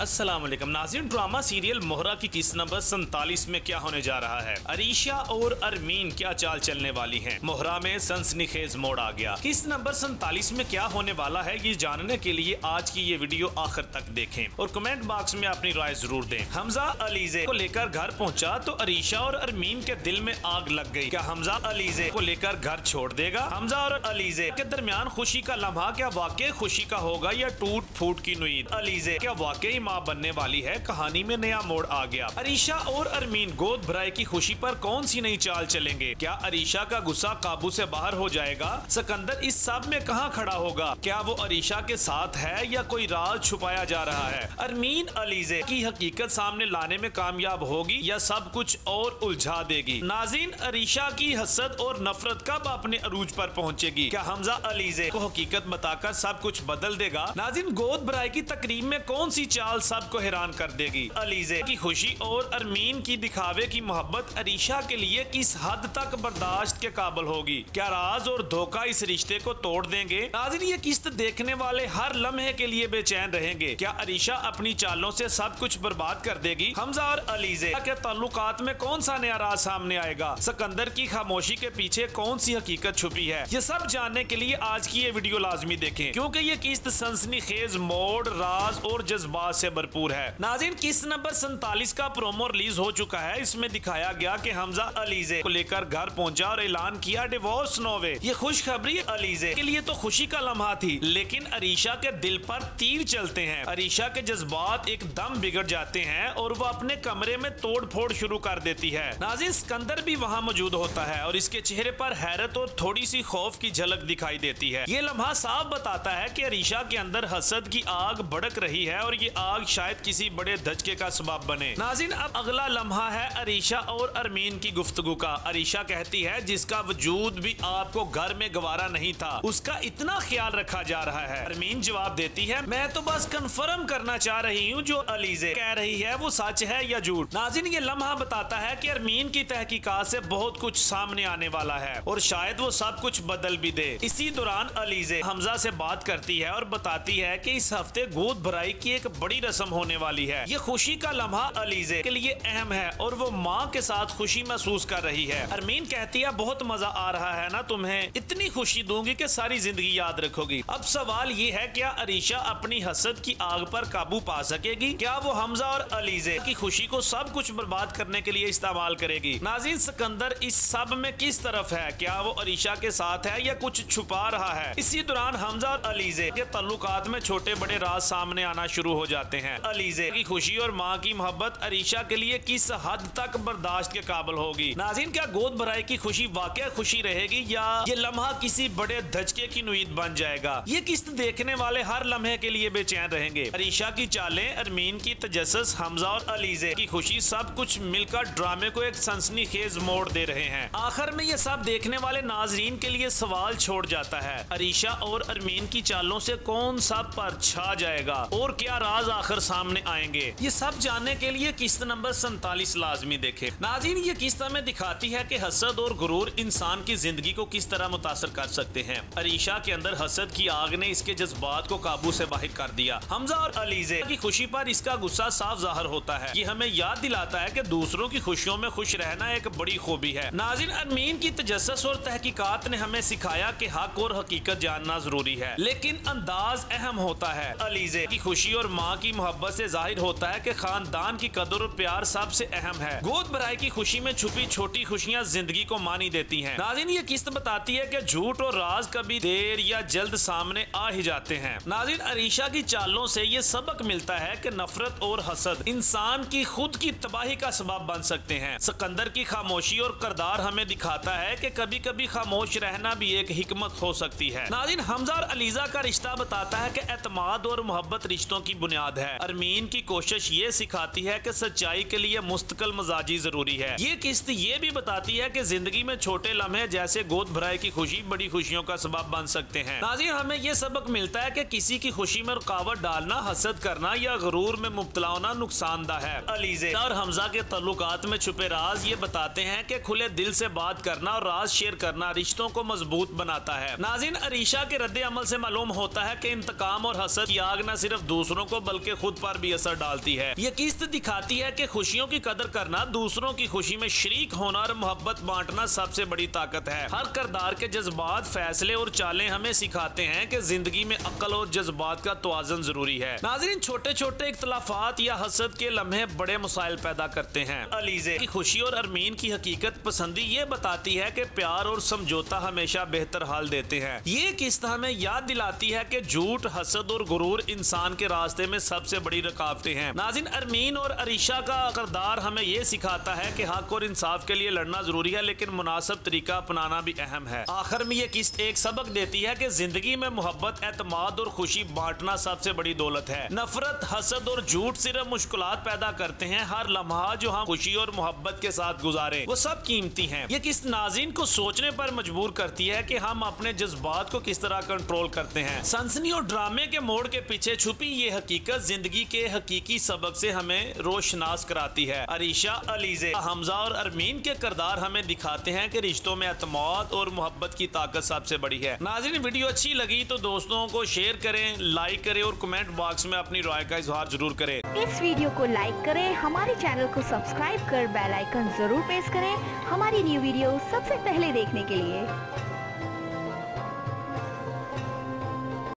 अस्सलाम वालेकुम नाज़रीन, ड्रामा सीरियल मोहरा की किस्त नंबर 47 में क्या होने जा रहा है? अरीशा और अरमीन क्या चाल चलने वाली हैं? मोहरा में सनसनीखेज मोड़ आ गया। किस्त नंबर 47 में क्या होने वाला है, ये जानने के लिए आज की ये वीडियो आखिर तक देखें और कमेंट बॉक्स में अपनी राय जरूर दें। हमजा अलीजे को लेकर घर पहुंचा तो अरीशा और अरमीन के दिल में आग लग गई। क्या हमजा अलीजे को लेकर घर छोड़ देगा? हमजा और अलीजे के दरमियान खुशी का लम्हा क्या वाकई खुशी का होगा या टूट फूट की नुईद? अलीजे क्या वाकई माँ बनने वाली है? कहानी में नया मोड़ आ गया। अरीशा और अरमीन गोद भराई की खुशी पर कौन सी नई चाल चलेंगे? क्या अरीशा का गुस्सा काबू से बाहर हो जाएगा? सिकंदर इस सब में कहाँ खड़ा होगा? क्या वो अरीशा के साथ है या कोई राज छुपाया जा रहा है? अरमीन अलीजे की हकीकत सामने लाने में कामयाब होगी या सब कुछ और उलझा देगी? नाज़रीन, अरीशा की हसद और नफरत कब अपने अरूज पर पहुँचेगी? क्या हमजा अलीजे को हकीकत बताकर सब कुछ बदल देगा? नाज़रीन, गोद भराई की तकरीब में कौन सी चाल सबको हैरान कर देगी? अलीजे की खुशी और अरमीन की दिखावे की मोहब्बत अरीशा के लिए किस हद तक बर्दाश्त के काबिल होगी? क्या राज और धोखा इस रिश्ते को तोड़ देंगे? नाज़रीन, ये किस्त देखने वाले हर लम्हे के लिए बेचैन रहेंगे। क्या अरीशा अपनी चालों से सब कुछ बर्बाद कर देगी? हमजा और अलीजे के ताल्लुकात में कौन सा नया राज सामने आएगा? सिकंदर की खामोशी के पीछे कौन सी हकीकत छुपी है? ये सब जानने के लिए आज की ये वीडियो लाजमी देखें, क्योंकि ये किस्त सनसनीखेज मोड़, राज और जज्बात से भरपूर है। नाज़रीन, किस्त नंबर 47 का प्रोमो रिलीज हो चुका है। इसमें दिखाया गया कि हमजा अलीजे को लेकर घर पहुंचा और ऐलान किया डिवोर्स नो वे। ये खुशखबरी अलीजे के लिए तो खुशी का लम्हा थी, लेकिन अरीशा के दिल पर तीर चलते हैं। अरीशा के जज्बात एकदम बिगड़ जाते हैं और वो अपने कमरे में तोड़ फोड़ शुरू कर देती है। नाज़रीन, सिकंदर भी वहाँ मौजूद होता है और इसके चेहरे पर हैरत और थोड़ी सी खौफ की झलक दिखाई देती है। ये लम्हा साफ बताता है कि अरीशा के अंदर हसद की आग भड़क रही है और ये आग शायद किसी बड़े धचके का सबब बने। नाज़रीन, अब अगला लम्हा है अरीशा और अरमीन की गुफ्तगू का। अरीशा कहती है जिसका वजूद भी आपको घर में गवारा नहीं था, उसका इतना ख्याल रखा जा रहा है। अरमीन जवाब देती है, मैं तो बस कंफर्म करना चाह रही हूँ जो अलीजे कह रही है वो सच है या झूठ। नाज़रीन, ये लम्हा बताता है कि अरमीन की तहकीकात से बहुत कुछ सामने आने वाला है और शायद वो सब कुछ बदल भी दे। इसी दौरान अलीजे हमजा से बात करती है और बताती है कि इस हफ्ते गोद भराई की एक बड़ी रस्म होने वाली है। ये खुशी का लम्हा अलीजे के लिए अहम है और वो माँ के साथ खुशी महसूस कर रही है। अरमीन कहती है, बहुत मजा आ रहा है ना तुम्हें? इतनी खुशी दूंगी कि सारी जिंदगी याद रखोगी। अब सवाल ये है, क्या अरीशा अपनी हसद की आग पर काबू पा सकेगी? क्या वो हमजा और अलीजे की खुशी को सब कुछ बर्बाद करने के लिए इस्तेमाल करेगी? नाज़रीन, सिकंदर इस सब में किस तरफ है? क्या वो अरीशा के साथ है या कुछ छुपा रहा है? इसी दौरान हमजा और अलीजे के ताल्लुकात में छोटे बड़े राज सामने आना शुरू हो जाते हैं। अलीजे की खुशी और माँ की मोहब्बत अरीशा के लिए किस हद तक बर्दाश्त के काबिल होगी? नाज़रीन, क्या गोद भराई की खुशी वाकई खुशी रहेगी या ये लम्हा किसी बड़े धचके की नुईद बन जाएगा? ये किस्त देखने वाले हर लम्हे के लिए बेचैन रहेंगे। अरीशा की चालें, अरमीन की तजस्सुस, हमजा और अलीजे की खुशी, सब कुछ मिलकर ड्रामे को एक सनसनीखेज मोड़ दे रहे हैं। आखिर में ये सब देखने वाले नाजरीन के लिए सवाल छोड़ जाता है, अरीशा और अरमीन की चालों से कौन सा पर छा जाएगा और क्या राज आखिर सामने आएंगे? ये सब जानने के लिए किस्त नंबर 47 लाजमी देखें। नाज़रीन, ये किस्त हमें दिखाती है कि हसद और गुरूर इंसान की जिंदगी को किस तरह मुतासर कर सकते हैं। अरीशा के अंदर हसद की आग ने इसके जज्बात को काबू से बाहर कर दिया। हमजा और अलीजे की खुशी पर इसका गुस्सा साफ जाहिर होता है। ये हमें याद दिलाता है कि दूसरों की खुशियों में खुश रहना एक बड़ी खूबी है। नाज़रीन, अरमीन की तजस्सुस और तहकीकात ने हमें सिखाया कि हक और हकीकत जानना जरूरी है, लेकिन अंदाज अहम होता है। अलीजे की खुशी और माँ की मोहब्बत से जाहिर होता है कि खानदान की कदर और प्यार सबसे अहम है। गोद भराई की खुशी में छुपी छोटी खुशियाँ जिंदगी को मानी देती हैं। नाज़रीन, ये किस्त बताती है कि झूठ और राज कभी देर या जल्द सामने आ ही जाते हैं। नाज़रीन, अरीशा की चालों से ये सबक मिलता है कि नफरत और हसद इंसान की खुद की तबाही का सबब बन सकते हैं। सिकंदर की खामोशी और किरदार हमें दिखाता है कि कभी कभी खामोश रहना भी एक हिकमत हो सकती है। नाज़रीन, हमजा और अलीजा का रिश्ता बताता है कि एतमाद और मोहब्बत रिश्तों की बुनियाद है। अरमीन की कोशिश ये सिखाती है कि सच्चाई के लिए मुस्तकिल मजाजी जरूरी है। ये किस्त ये भी बताती है कि जिंदगी में छोटे लम्हे जैसे गोद भराई की खुशी बड़ी खुशियों का सबब बन सकते हैं। नाज़रीन, हमें ये सबक मिलता है कि किसी की खुशी में रुकावट डालना, हसद करना या गुरूर में मुब्तला होना नुकसानदा है। अलीजे और हमजा के ताल्लुकात में छुपे राज ये बताते हैं कि खुले दिल से बात करना और राज शेयर करना रिश्तों को मजबूत बनाता है। नाज़रीन, अरीशा के रद्द अमल से मालूम होता है कि इंतकाम और हसद की आग न सिर्फ दूसरों को बल्कि खुद पर भी असर डालती है। ये किस्त दिखाती है कि खुशियों की कदर करना, दूसरों की खुशी में शरीक होना और मोहब्बत बांटना सबसे बड़ी ताकत है। हर किरदार के जज्बात, फैसले और चालें हमें सिखाते हैं कि जिंदगी में अक्ल और जज्बात का तवाज़ुन जरूरी है। नाज़रीन, छोटे छोटे इख्तलाफात या हसद के लम्हे बड़े मसाइल पैदा करते हैं। अलीज़े की खुशी और अरमीन की हकीकत पसंदी ये बताती है कि प्यार और समझौता हमेशा बेहतर हाल देते हैं। ये किस्सा हमें याद दिलाती है कि झूठ, हसद और गुरूर इंसान के रास्ते में सबसे बड़ी रुकावटें हैं। नाज़रीन, अरमीन और अरीशा का किरदार हमें ये सिखाता है कि हक और इंसाफ के लिए लड़ना जरूरी है, लेकिन मुनासिब तरीका अपनाना भी अहम है। आखिर में ये किस्त एक सबक देती है कि जिंदगी में मोहब्बत, एतमाद और खुशी बांटना सबसे बड़ी दौलत है। नफरत, हसद और झूठ सिर्फ मुश्किलात पैदा करते हैं। हर लम्हा जो हम खुशी और मोहब्बत के साथ गुजारे वो सब कीमती हैं। ये किस्त नाज़रीन को सोचने पर मजबूर करती है कि हम अपने जज्बात को किस तरह कंट्रोल करते हैं। सनसनी और ड्रामे के मोड़ के पीछे छुपी ये हकीकत जिंदगी के हकीकी सबक से हमें रोशनास कराती है। अरीशा, अलीज़े, हमजा और अरमीन के किरदार हमें दिखाते हैं कि रिश्तों में एतमाद और मोहब्बत की ताकत सबसे बड़ी है। नाज़रीन, वीडियो अच्छी लगी तो दोस्तों को शेयर करें, लाइक करें और कमेंट बॉक्स में अपनी राय का इजहार जरूर करें। इस वीडियो को लाइक करें, हमारे चैनल को सब्सक्राइब कर बेल आइकन जरूर प्रेस करें हमारी न्यू वीडियो सबसे पहले देखने के लिए।